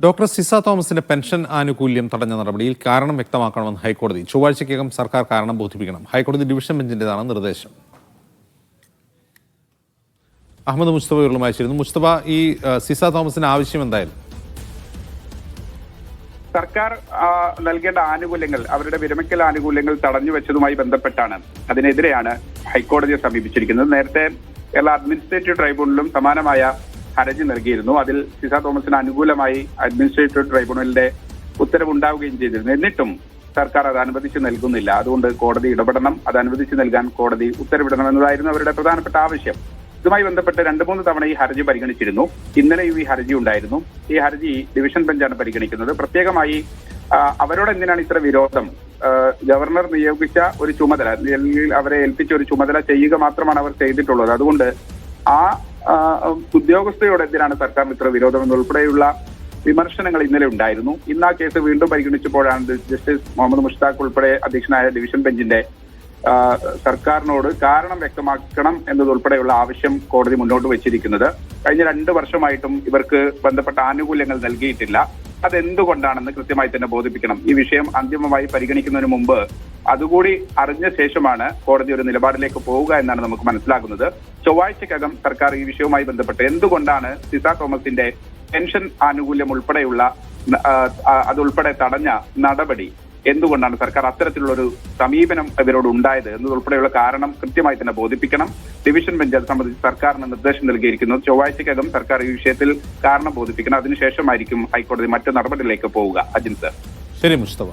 Doctor Ciza തോമസിന്റെ pension ആനുകൂല്യം തടഞ്ഞ നടപടിയിൽ കാരണം വ്യക്തമാക്കണമെന്ന് ഹൈക്കോടതി. ചൊവ്വാഴ്ചയ്ക്കകം സർക്കാർ കാരണം ബോധിപ്പിക്കണം. ഹൈക്കോടതി ഡിവിഷൻ ബെഞ്ചിന്റേതാണ് നിർദ്ദേശം. അഹമ്മദ് മുസ്തഫ ഉരുളുമായി ചേരുന്നു. മുസ്തഫ, ഈ സിസ തോമസിന്റെ ആവശ്യം എന്തായാലും സർക്കാർ നൽകേണ്ട ആനുകൂല്യങ്ങൾ, അവരുടെ വിരമിക്കൽ ആനുകൂല്യങ്ങൾ തടഞ്ഞു വെച്ചതുമായി ബന്ധപ്പെട്ടാണ്. അതിനെതിരെയാണ് ഹൈക്കോടതിയെ സമീപിച്ചിരിക്കുന്നത്. നേരത്തെ കേരള അഡ്മിനിസ്ട്രേറ്റീവ് ട്രൈബ്യൂണലിലും സമാനമായ ഹർജി നൽകിയിരുന്നു. അതിൽ സിസ തോമസിന് അനുകൂലമായി അഡ്മിനിസ്ട്രേറ്റീവ് ട്രൈബ്യൂണലിന്റെ ഉത്തരവുണ്ടാവുകയും ചെയ്തിരുന്നു. എന്നിട്ടും സർക്കാർ അത് അനുവദിച്ച് നൽകുന്നില്ല. അതുകൊണ്ട് കോടതി ഇടപെടണം, അത് അനുവദിച്ച് നൽകാൻ കോടതി ഉത്തരവിടണം എന്നതായിരുന്നു അവരുടെ പ്രധാനപ്പെട്ട ആവശ്യം. ഇതുമായി ബന്ധപ്പെട്ട് 2-3 തവണ ഈ ഹർജി പരിഗണിച്ചിരുന്നു. ഇന്നലെയും ഈ ഹർജി ഉണ്ടായിരുന്നു. ഈ ഹർജി ഡിവിഷൻ ബെഞ്ചാണ് പരിഗണിക്കുന്നത്. പ്രത്യേകമായി അവരോട് എന്തിനാണ് ഇത്ര വിരോധം? ഗവർണർ നിയോഗിച്ച ഒരു ചുമതല, അവരെ ഏൽപ്പിച്ച ഒരു ചുമതല ചെയ്യുക മാത്രമാണ് അവർ ചെയ്തിട്ടുള്ളത്. അതുകൊണ്ട് ആ ഉദ്യോഗസ്ഥയോട് എന്തിനാണ് സർക്കാരിന് ഇത്ര വിരോധം എന്നുൾപ്പെടെയുള്ള വിമർശനങ്ങൾ ഇന്നലെ ഉണ്ടായിരുന്നു. ഇന്ന് ആ കേസ് വീണ്ടും പരിഗണിച്ചപ്പോഴാണ് ജസ്റ്റിസ് മുഹമ്മദ് മുഷ്താഖ് ഉൾപ്പെടെ അധ്യക്ഷനായ ഡിവിഷൻ ബെഞ്ചിന്റെ സർക്കാരിനോട് കാരണം വ്യക്തമാക്കണം എന്നതുൾപ്പെടെയുള്ള ആവശ്യം കോടതി മുന്നോട്ട് വെച്ചിരിക്കുന്നത്. കഴിഞ്ഞ 2 വർഷമായിട്ടും ഇവർക്ക് ബന്ധപ്പെട്ട ആനുകൂല്യങ്ങൾ നൽകിയിട്ടില്ല. അതെന്തുകൊണ്ടാണെന്ന് കൃത്യമായി തന്നെ ബോധിപ്പിക്കണം. ഈ വിഷയം അന്തിമമായി പരിഗണിക്കുന്നതിന് മുമ്പ് അതുകൂടി അറിഞ്ഞ ശേഷമാണ് കോടതി ഒരു നിലപാടിലേക്ക് പോവുക എന്നാണ് നമുക്ക് മനസ്സിലാകുന്നത്. ചൊവ്വാഴ്ചക്കകം സർക്കാർ ഈ വിഷയവുമായി ബന്ധപ്പെട്ട് എന്തുകൊണ്ടാണ് സിസ തോമസിന്റെ പെൻഷൻ ആനുകൂല്യം ഉൾപ്പെടെയുള്ള അതുൾപ്പെടെ തടഞ്ഞ നടപടി, എന്തുകൊണ്ടാണ് സർക്കാർ അത്തരത്തിലുള്ളൊരു സമീപനം ഇവരോട് ഉണ്ടായത് എന്നതുൾപ്പെടെയുള്ള കാരണം കൃത്യമായി തന്നെ ബോധിപ്പിക്കണം. ഡിവിഷൻ ബെഞ്ച് അത് സംബന്ധിച്ച് സർക്കാരിന് നിർദ്ദേശം നൽകിയിരിക്കുന്നത്. ചൊവ്വാഴ്ചക്കകം സർക്കാർ ഈ വിഷയത്തിൽ കാരണം ബോധിപ്പിക്കണം. അതിനുശേഷമായിരിക്കും ഹൈക്കോടതി മറ്റു നടപടികളിലേക്ക് പോവുക. അജിൻ സർ. ശരി മുസ്തഫ.